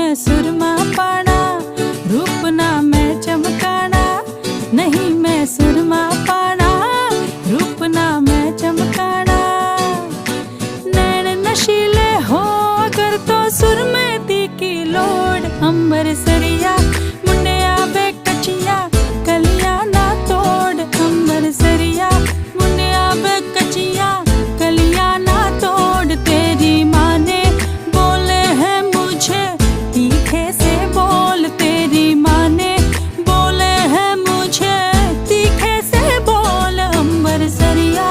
मैं सुरमा पाना, रूप ना मैं चमकाना। नहीं मैं सुरमा पाना, रूप ना मैं चमकाना। नैन नशीले हो अगर तो सुरमे दी की लोड़। अंबर सरिया मुंडिया बे कचिया, कलिया ना तोड़। अंबर सरिया मुंडिया बे कचिया, कलिया ना तोड़। तेरी माँ ने बोले हैं मुझे तीखे से बोल। तेरी माँ ने बोले हैं मुझे तीखे से बोल। अंबर सरिया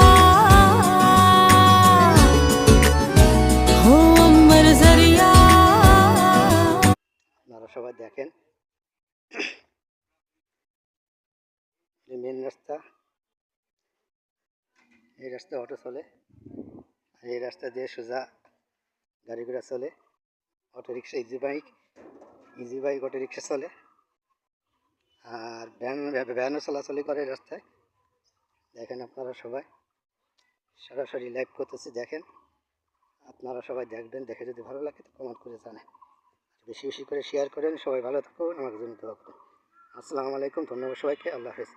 हो, अंबर सरिया। আপনারা সবাই দেখেন মেন রাস্তা, এই রাস্তা অটো চলে, আর এই রাস্তা দিয়ে সোজা গাড়ি ঘোড়া চলে। Auto rickshaw, easy bike auto rickshaw চলে, আর ভ্যানও চলাচলি করে রাস্তায়। দেখেন আপনারা সবাই সরাসরি লাইভ করতেছে, দেখেন। আপনারা সবাই দেখবেন, দেখে যদি ভালো লাগে তো কমেন্ট করে জানান, বেশি বেশি করে শেয়ার করেন। সবাই ভালো থাকুন, আমাকে জন্য দোয়া করুন। আসসালামু আলাইকুম, ধন্যবাদ সবাইকে, আল্লাহ হাফেজ।